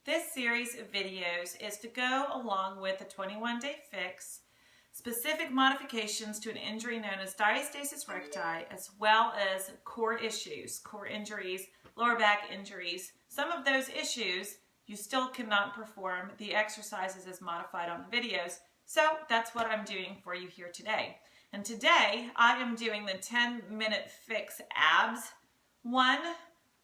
This series of videos is to go along with the 21-day fix, specific modifications to an injury known as diastasis recti, as well as core issues, core injuries, lower back injuries. Some of those issues, you still cannot perform the exercises as modified on the videos, so that's what I'm doing for you here today. And today, I am doing the 10-minute fix abs one.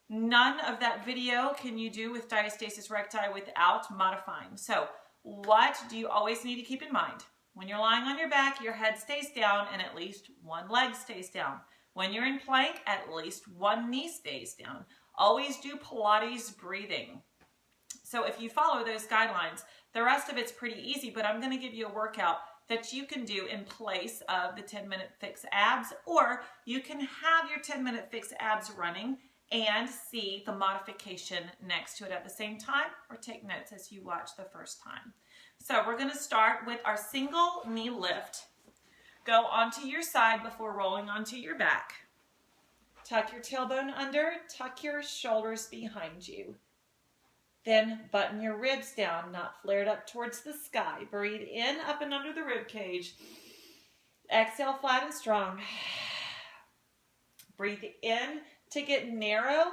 None of that video can you do with diastasis recti without modifying. So what do you always need to keep in mind? When you're lying on your back, your head stays down and at least one leg stays down. When you're in plank, at least one knee stays down. Always do Pilates breathing. So if you follow those guidelines, the rest of it's pretty easy, but I'm going to give you a workout that you can do in place of the 10-minute fix abs, or you can have your 10-minute fix abs running and see the modification next to it at the same time, or take notes as you watch the first time. So we're going to start with our single knee lift. Go onto your side before rolling onto your back. Tuck your tailbone under, tuck your shoulders behind you. Then button your ribs down, not flared up towards the sky. Breathe in, up and under the rib cage. Exhale, flat and strong. Breathe in to get narrow.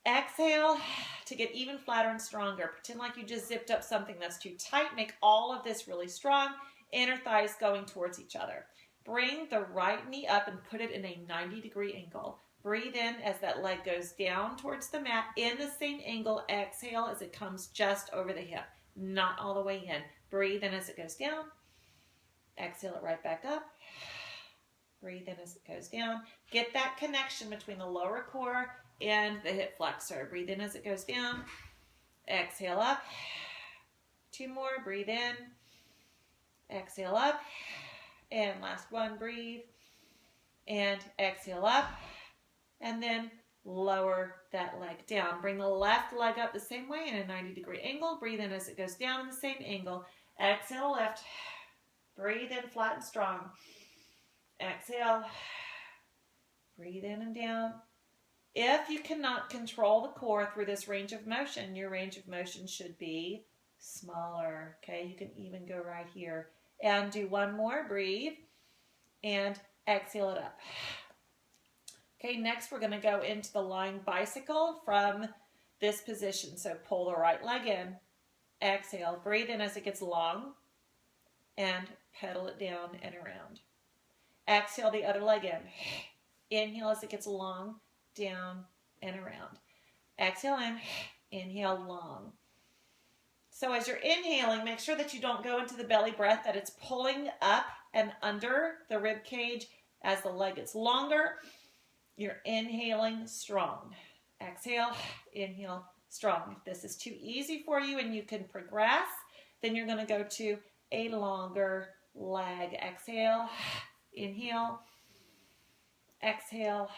Exhale to get even flatter and stronger. Pretend like you just zipped up something that's too tight. Make all of this really strong. Inner thighs going towards each other. Bring the right knee up and put it in a 90-degree angle. Breathe in as that leg goes down towards the mat in the same angle. Exhale as it comes just over the hip, not all the way in. Breathe in as it goes down. Exhale it right back up. Breathe in as it goes down. Get that connection between the lower core and the hip flexor. Breathe in as it goes down. Exhale up. Two more. Breathe in. Exhale up. And last one. Breathe. And exhale up. And then lower that leg down. Bring the left leg up the same way in a 90-degree angle. Breathe in as it goes down in the same angle. Exhale, lift. Breathe in, flat and strong. Exhale. Breathe in and down. If you cannot control the core through this range of motion, your range of motion should be smaller. Okay, you can even go right here. And do one more. Breathe. And exhale it up. Okay, next we're going to go into the lying bicycle from this position. So pull the right leg in, exhale, breathe in as it gets long, and pedal it down and around. Exhale the other leg in. Inhale as it gets long, down and around. Exhale in, inhale long. So as you're inhaling, make sure that you don't go into the belly breath, that it's pulling up and under the rib cage as the leg gets longer. You're inhaling strong. Exhale, inhale, strong. If this is too easy for you and you can progress, then you're going to go to a longer leg. Exhale, inhale, exhale,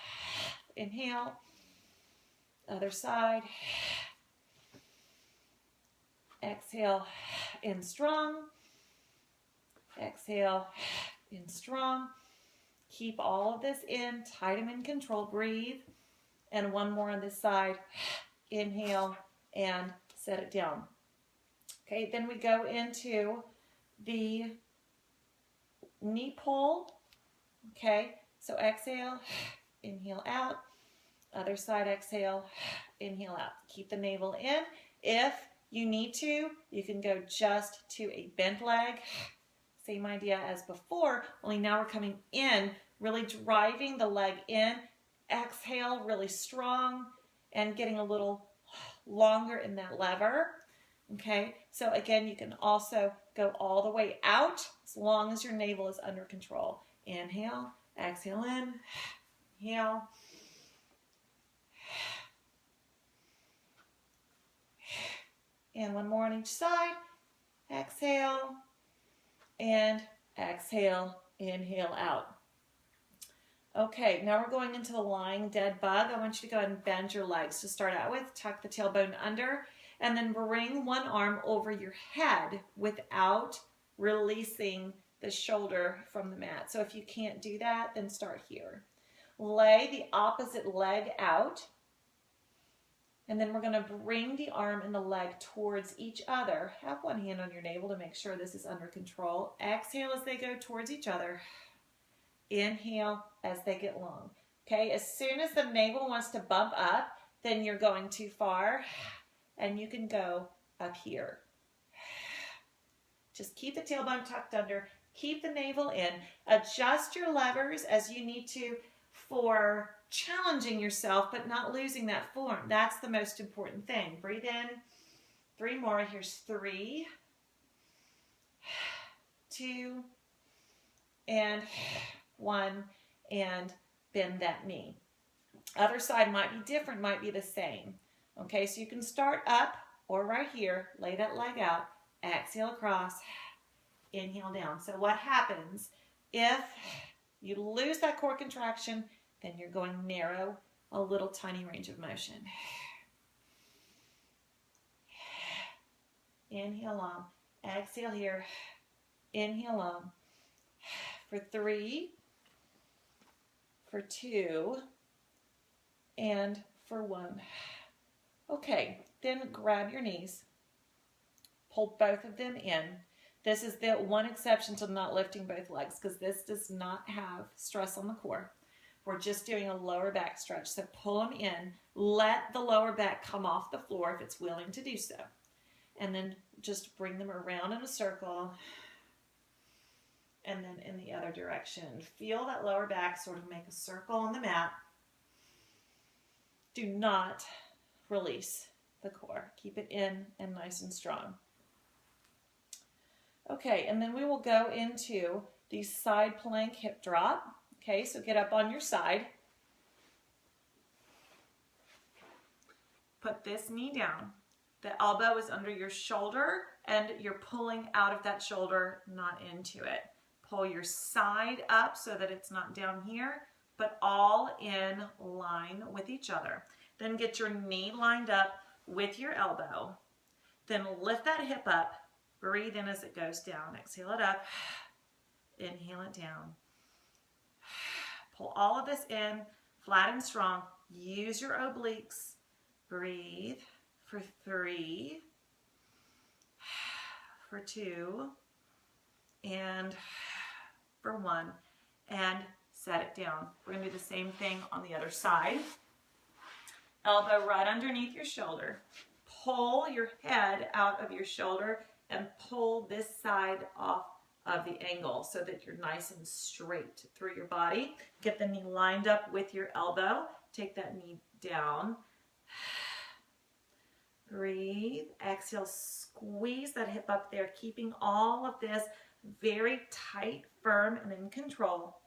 inhale. Other side. Exhale, in strong. Exhale, in strong. Keep all of this in, tight and in control, breathe. And one more on this side. Inhale and set it down. Okay, then we go into the knee pull. Okay, so exhale, inhale out. Other side, exhale, inhale out. Keep the navel in. If you need to, you can go just to a bent leg. Same idea as before, only now we're coming in, really driving the leg in. Exhale, really strong, and getting a little longer in that lever. Okay, so again, you can also go all the way out as long as your navel is under control. Inhale, exhale in, inhale. And one more on each side. Exhale. And exhale, inhale out. Okay, now we're going into the lying dead bug. I want you to go ahead and bend your legs to start out with. Tuck the tailbone under, and then bring one arm over your head without releasing the shoulder from the mat. So if you can't do that, then start here. Lay the opposite leg out And then we're going to bring the arm and the leg towards each other. Have one hand on your navel to make sure this is under control. Exhale as they go towards each other. Inhale as they get long. Okay, as soon as the navel wants to bump up, then you're going too far, and you can go up here. Just keep the tailbone tucked under. Keep the navel in. Adjust your levers as you need to for challenging yourself, but not losing that form. That's the most important thing. Breathe in. 3 more. Here's 3, 2, and 1, and bend that knee. Other side might be different, might be the same. Okay, so you can start up or right here. Lay that leg out. Exhale across. Inhale down. So what happens if you lose that core contraction? Then you're going narrow, a little tiny range of motion. Inhale long. Exhale here. Inhale long. For 3, for 2, and for 1. Okay, then grab your knees. Pull both of them in. This is the one exception to not lifting both legs because this does not have stress on the core. We're just doing a lower back stretch. So pull them in. Let the lower back come off the floor if it's willing to do so. And then just bring them around in a circle. And then in the other direction. Feel that lower back sort of make a circle on the mat. Do not release the core. Keep it in and nice and strong. Okay, and then we will go into the side plank hip drop. Okay, so get up on your side. Put this knee down. The elbow is under your shoulder and you're pulling out of that shoulder, not into it. Pull your side up so that it's not down here, but all in line with each other. Then get your knee lined up with your elbow. Then lift that hip up. Breathe in as it goes down. Exhale it up. Inhale it down. Pull all of this in, flat and strong. Use your obliques. Breathe for 3, for 2, and for 1. And set it down. We're going to do the same thing on the other side. Elbow right underneath your shoulder. Pull your head out of your shoulder and pull this side off of the angle so that you're nice and straight through your body. Get the knee lined up with your elbow. Take that knee down. Breathe. Exhale. Squeeze that hip up there, keeping all of this very tight, firm, and in control.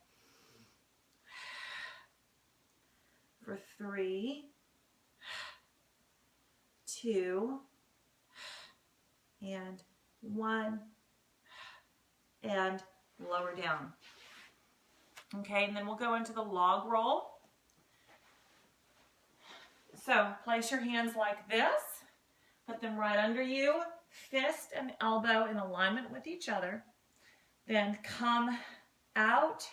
For 3, 2, and 1, and lower down. Okay, and then we'll go into the log roll. So place your hands like this, put them right under you, fist and elbow in alignment with each other. Then come out,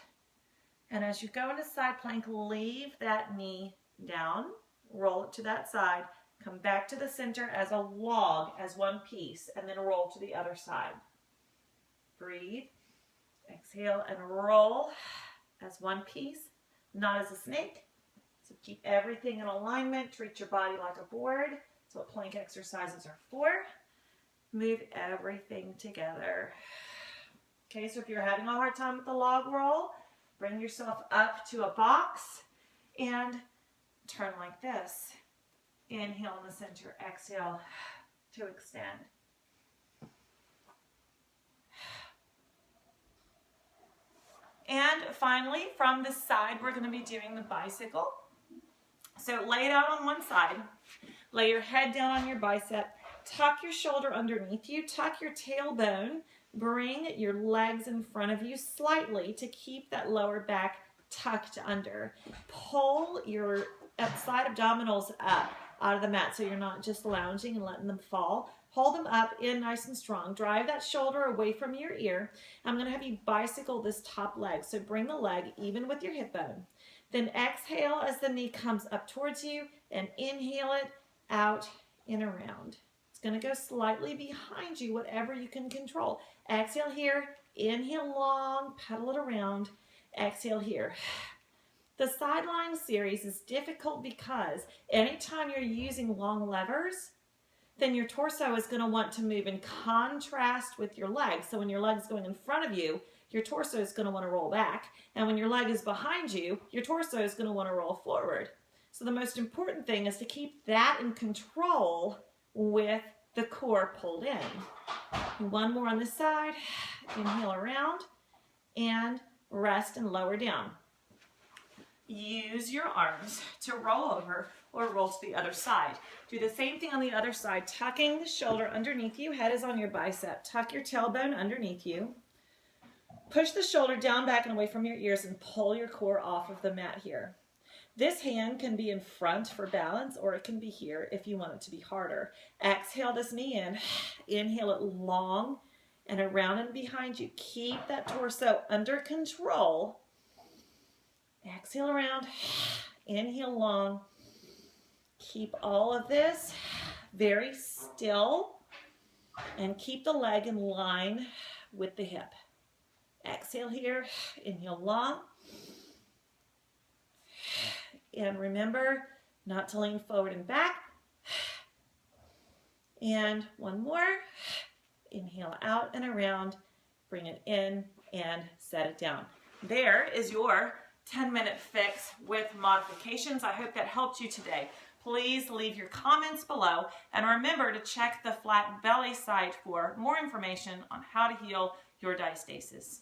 and as you go into side plank, leave that knee down, roll it to that side, come back to the center as a log, as one piece, and then roll to the other side. Breathe, exhale, and roll as one piece, not as a snake. So keep everything in alignment. Treat your body like a board. That's what plank exercises are for. Move everything together. Okay, so if you're having a hard time with the log roll, bring yourself up to a box and turn like this. Inhale in the center, exhale to extend. And finally, from the side, we're going to be doing the bicycle. So lay it out on one side. Lay your head down on your bicep. Tuck your shoulder underneath you. Tuck your tailbone. Bring your legs in front of you slightly to keep that lower back tucked under. Pull your side abdominals up out of the mat so you're not just lounging and letting them fall. Hold them up in nice and strong. Drive that shoulder away from your ear. I'm going to have you bicycle this top leg. So bring the leg even with your hip bone. Then exhale as the knee comes up towards you and inhale it out, and around. It's going to go slightly behind you, whatever you can control. Exhale here, inhale long, pedal it around, exhale here. The sideline series is difficult because anytime you're using long levers, then your torso is going to want to move in contrast with your legs. So when your leg's going in front of you, your torso is going to want to roll back. And when your leg is behind you, your torso is going to want to roll forward. So the most important thing is to keep that in control with the core pulled in. One more on this side. Inhale around and rest and lower down. Use your arms to roll over or roll to the other side. Do the same thing on the other side, tucking the shoulder underneath you. Head is on your bicep. Tuck your tailbone underneath you. Push the shoulder down, back, and away from your ears and pull your core off of the mat here. This hand can be in front for balance, or it can be here if you want it to be harder. Exhale this knee in. Inhale it long and around and behind you. Keep that torso under control. Exhale around. Inhale long. Keep all of this very still and keep the leg in line with the hip. Exhale here. Inhale long. And remember not to lean forward and back. And one more. Inhale out and around. Bring it in and set it down. There is your 10-minute fix with modifications. I hope that helped you today. Please leave your comments below and remember to check the flat belly site for more information on how to heal your diastasis.